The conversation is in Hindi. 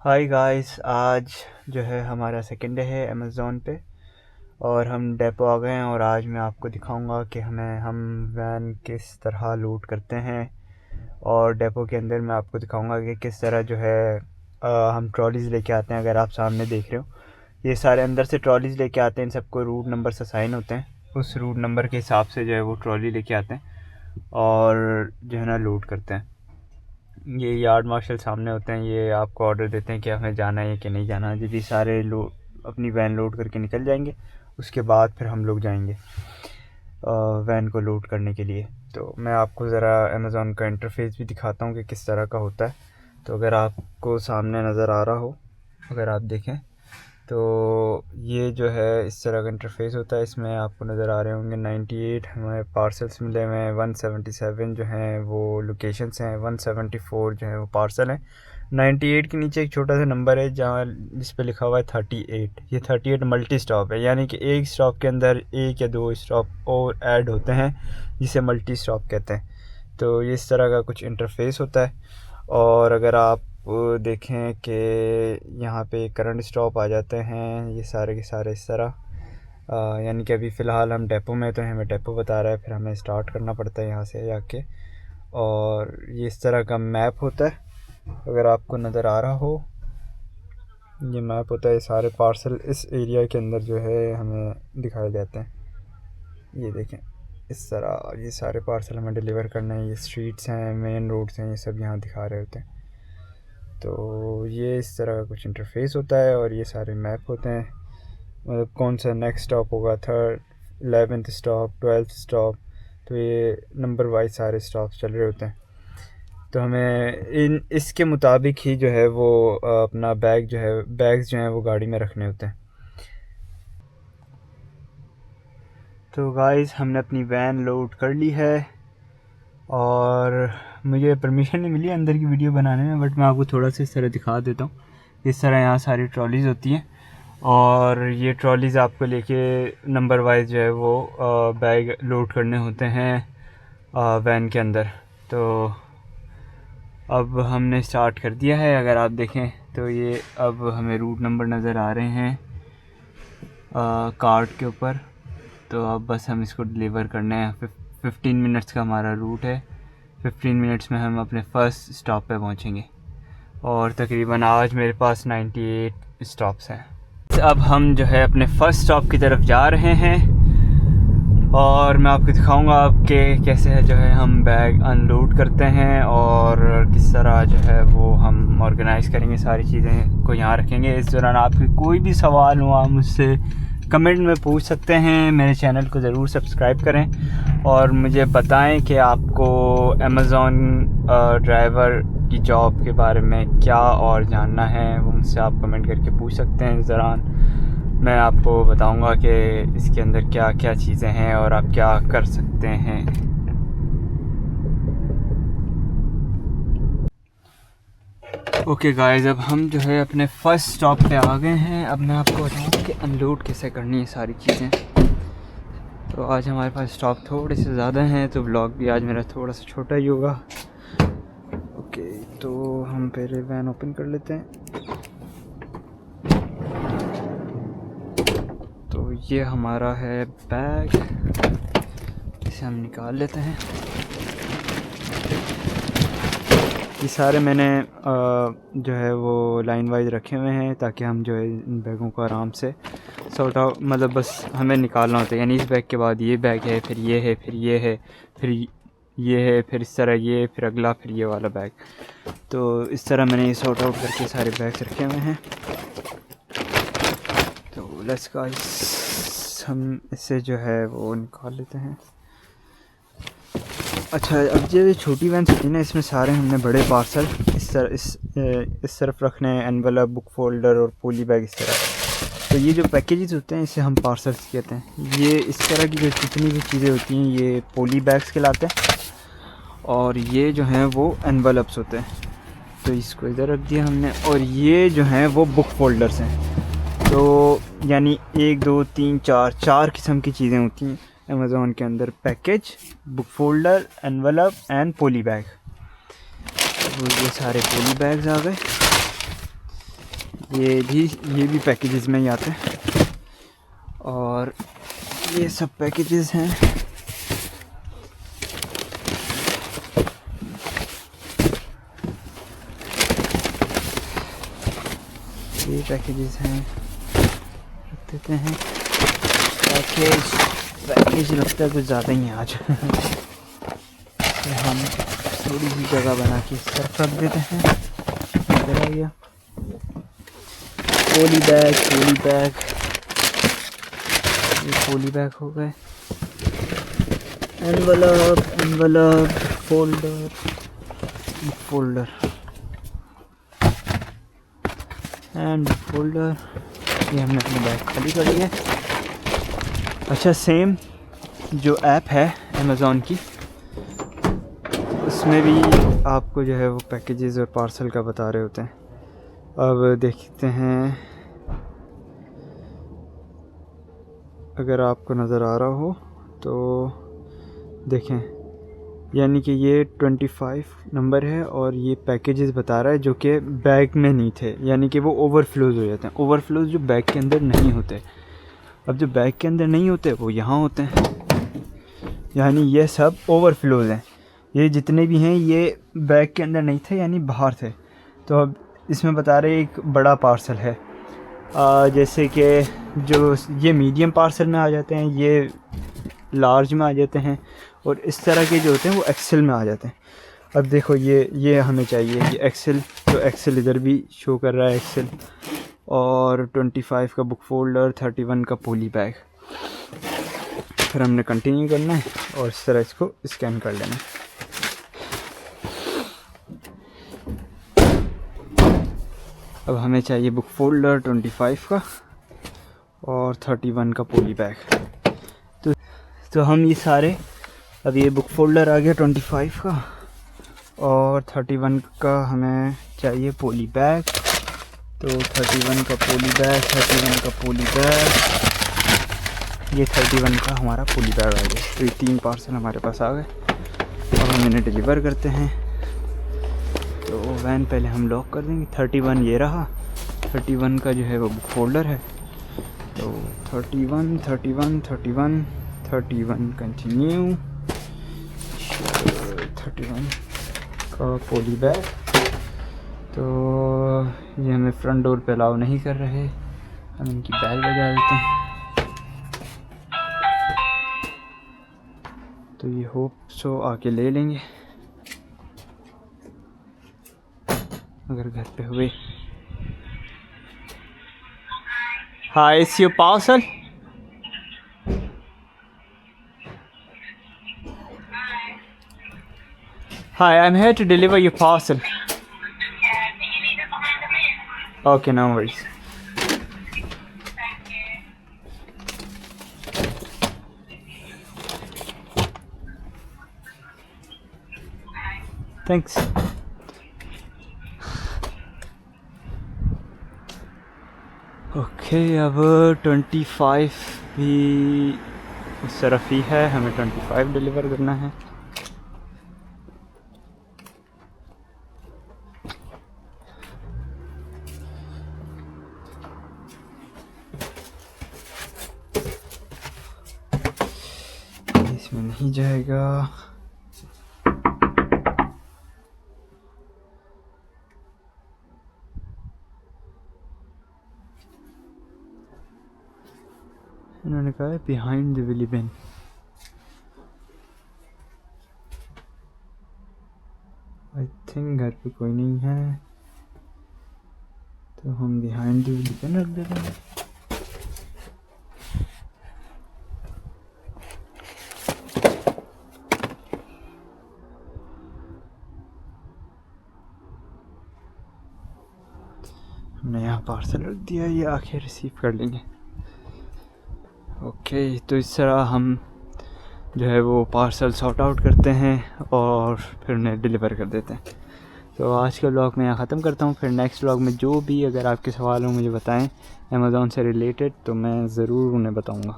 हाय गाइस, आज जो है हमारा सेकंड डे है अमेज़ॉन पे और हम डेपो आ गए हैं। और आज मैं आपको दिखाऊंगा कि हम वैन किस तरह लूट करते हैं। और डेपो के अंदर मैं आपको दिखाऊंगा कि किस तरह जो है हम ट्रॉलीज़ लेके आते हैं। अगर आप सामने देख रहे हो, ये सारे अंदर से ट्रॉलीज़ लेके आते हैं। इन सबको रूट नंबर से साइन होते हैं, उस रूट नंबर के हिसाब से जो है वो ट्रॉली लेके आते हैं और जो है ना लूट करते हैं। ये यार्ड मार्शल सामने होते हैं, ये आपको ऑर्डर देते हैं कि हमें जाना है कि नहीं जाना। जब ये सारे लोग अपनी वैन लोड करके निकल जाएंगे, उसके बाद फिर हम लोग जाएंगे वैन को लोड करने के लिए। तो मैं आपको ज़रा अमेज़ॉन का इंटरफेस भी दिखाता हूँ कि किस तरह का होता है। तो अगर आपको सामने नज़र आ रहा हो, अगर आप देखें तो ये जो है इस तरह का इंटरफेस होता है। इसमें आपको नज़र आ रहे होंगे 98 हमें पार्सल्स मिले हुए हैं, 177 जो हैं वो लोकेशंस हैं, 174 जो है वो पार्सल हैं। 98 के नीचे एक छोटा सा नंबर है जहाँ जिस पे लिखा हुआ है 38। ये 38 मल्टी स्टॉप है, यानी कि एक स्टॉप के अंदर एक या दो स्टॉप और ऐड होते हैं, जिसे मल्टी स्टॉप कहते हैं। तो ये इस तरह का कुछ इंटरफेस होता है। और अगर आप देखें कि यहाँ पे करंट स्टॉप आ जाते हैं, ये सारे के सारे इस तरह, यानी कि अभी फ़िलहाल हम डेपो में, तो हमें डेपो बता रहा है, फिर हमें स्टार्ट करना पड़ता है यहाँ से जाके। और ये इस तरह का मैप होता है, अगर आपको नज़र आ रहा हो, ये मैप होता है। ये सारे पार्सल इस एरिया के अंदर जो है हमें दिखाए जाते हैं। ये देखें इस तरह, ये सारे पार्सल हमें डिलीवर करना है। ये स्ट्रीट्स हैं, मेन रोड्स हैं, ये सब यहाँ दिखा रहे होते हैं। तो ये इस तरह का कुछ इंटरफेस होता है और ये सारे मैप होते हैं, मतलब कौन सा नेक्स्ट स्टॉप होगा, 3rd 11th stop, 12th stop. तो ये नंबर वाइज सारे स्टॉप्स चल रहे होते हैं। तो हमें इन इसके मुताबिक ही जो है वो अपना बैग्स जो हैं वो गाड़ी में रखने होते हैं। तो गाइस, हमने अपनी वैन लोड कर ली है और मुझे परमिशन नहीं मिली अंदर की वीडियो बनाने में, बट मैं आपको थोड़ा सा इस तरह दिखा देता हूँ। इस तरह यहाँ सारी ट्रॉलीज़ होती हैं और ये ट्रॉलीज़ आपको लेके नंबर वाइज जो है वो बैग लोड करने होते हैं वैन के अंदर। तो अब हमने स्टार्ट कर दिया है। अगर आप देखें तो ये अब हमें रूट नंबर नज़र आ रहे हैं कार्ड के ऊपर। तो अब बस हम इसको डिलीवर करने हैं। 15 मिनट्स का हमारा रूट है। 15 मिनट्स में हम अपने फ़र्स्ट स्टॉप पे पहुंचेंगे और तकरीबन आज मेरे पास 98 स्टॉप्स हैं। अब हम जो है अपने फ़र्स्ट स्टॉप की तरफ जा रहे हैं और मैं आपको दिखाऊंगा आपके कैसे है जो है हम बैग अनलोड करते हैं और किस तरह जो है वो हम ऑर्गेनाइज़ करेंगे, सारी चीज़ें को यहाँ रखेंगे। इस दौरान आपके कोई भी सवाल हो आप मुझसे कमेंट में पूछ सकते हैं। मेरे चैनल को ज़रूर सब्सक्राइब करें और मुझे बताएं कि आपको अमेज़ॉन ड्राइवर की जॉब के बारे में क्या और जानना है, वो मुझसे आप कमेंट करके पूछ सकते हैं। इस दौरान मैं आपको बताऊंगा कि इसके अंदर क्या क्या चीज़ें हैं और आप क्या कर सकते हैं। ओके गाइस, अब हम जो है अपने फ़र्स्ट स्टॉप पे आ गए हैं। अब मैं आपको बताऊँ कि अनलोड कैसे करनी है सारी चीज़ें। तो आज हमारे पास स्टॉप थोड़े से ज़्यादा हैं, तो व्लॉग भी आज मेरा थोड़ा सा छोटा ही होगा। ओके, तो हम पहले वैन ओपन कर लेते हैं। तो ये हमारा है बैग, इसे हम निकाल लेते हैं। ये सारे मैंने जो है वो लाइन वाइज रखे हुए हैं ताकि हम जो है इन बैगों को आराम से सॉर्ट आउट, मतलब बस हमें निकालना होता है। यानी इस बैग के बाद ये बैग है, फिर ये है, फिर ये है, फिर ये है, फिर इस तरह ये, फिर अगला, फिर ये वाला बैग। तो इस तरह मैंने ये सॉर्ट आउट करके सारे बैग्स रखे हुए हैं। तो लेट्स गाइस, हम इससे जो है वो निकाल लेते हैं। अच्छा, अब जो छोटी वैन होती है ना, इसमें सारे हमने बड़े पार्सल इस तरफ रखने हैं, एनवेलप, बुक फोल्डर और पोली बैग इस तरह। तो ये जो पैकेजेस होते हैं इसे हम पार्सल्स कहते हैं। ये इस तरह की जो जितनी भी चीज़ें होती हैं ये पोली बैग्स कहलाते हैं और ये जो हैं वो एनवेलप्स होते हैं। तो इसको इधर रख दिया हमने और ये जो हैं वो बुक फोल्डर्स हैं। तो यानी 1 2 3 4 किस्म की चीज़ें होती हैं अमेज़ॉन के अंदर: package, book folder, envelope and poly bag. तो ये सारे पोली बैग्स आ गए। ये भी पैकेजेस में ही आते हैं, और ये सब पैकेजेस हैं। ये पैकेजेस हैं, रख देते हैं। पैकेज लगता है कुछ ज़्यादा ही है आज। तो हम थोड़ी सी जगह बना के सर्फ रख देते हैं। इधर आ गया पोली बैग, ये पोली बैग हो गए। Envelope, folder and folder. ये हमने अपनी बैग खाली कर ली है। अच्छा, सेम जो ऐप है अमेज़ॉन की, उसमें भी आपको जो है वो पैकेजेस और पार्सल का बता रहे होते हैं। अब देखते हैं, अगर आपको नज़र आ रहा हो तो देखें, यानी कि ये 25 नंबर है और ये पैकेजेस बता रहा है जो कि बैग में नहीं थे, यानी कि वो ओवरफ्लोज हो जाते हैं। ओवरफ्लोज जो बैग के अंदर नहीं होते। अब जो बैग के अंदर नहीं होते वो यहाँ होते हैं, यानी ये सब ओवरफ्लोज हैं। ये जितने भी हैं ये बैग के अंदर नहीं थे, यानी बाहर थे। तो अब इसमें बता रहे एक बड़ा पार्सल है, जैसे कि जो ये मीडियम पार्सल में आ जाते हैं, ये लार्ज में आ जाते हैं, और इस तरह के जो होते हैं वो एक्सेल में आ जाते हैं। अब देखो ये हमें चाहिए, ये एक्सेल, तो एक्सेल इधर भी शो कर रहा है एक्सेल, और 25 का बुक फोल्डर, 31 का पोली बैग। फिर हमने कंटिन्यू करना है और इस तरह इसको स्कैन कर लेना है। अब हमें चाहिए बुक फोल्डर 25 का और 31 का पोली बैग। तो हम ये सारे, अब ये बुक फोल्डर आ गया 25 का, और 31 का हमें चाहिए पोली बैग। तो 31 का पोली बैग, 31 का पोली बैग, ये 31 का हमारा पोली बैग आ गया। तो ये 3 पार्सल हमारे पास आ गए और हम इन्हें डिलीवर करते हैं। तो वैन पहले हम लॉक कर देंगे। 31 ये रहा, 31 का जो है वो बुक फोल्डर है। तो 31 कंटिन्यू, 31 का पोली बैग। तो ये हमें फ्रंट डोर पे अलाउ नहीं कर रहे, हम इनकी बैल बजा देते हैं। तो ये होप सो आके ले लेंगे अगर घर पे हुए। Hi, is your parcel? Hi, I'm here to deliver your parcel. Okay, no worries. Thanks. Okay, अब 25 भी उस तरफ ही है, हमें 25 डिलीवर करना है। इसमें नहीं जाएगा। इन्होंने कहा है behind the wheelie bin. I think घर पे कोई नहीं है, तो हम बिहाइंड द विली बिन रख देते हैं। हमने यहाँ पार्सल रख दिया, ये आके रिसीव कर लेंगे। ओके, तो इस तरह हम जो है वो पार्सल सॉर्ट आउट करते हैं और फिर उन्हें डिलीवर कर देते हैं। तो आज के व्लॉग में यहाँ ख़त्म करता हूँ। फिर नेक्स्ट व्लॉग में जो भी अगर आपके सवाल हो मुझे बताएं अमेज़ॉन से रिलेटेड, तो मैं ज़रूर उन्हें बताऊँगा।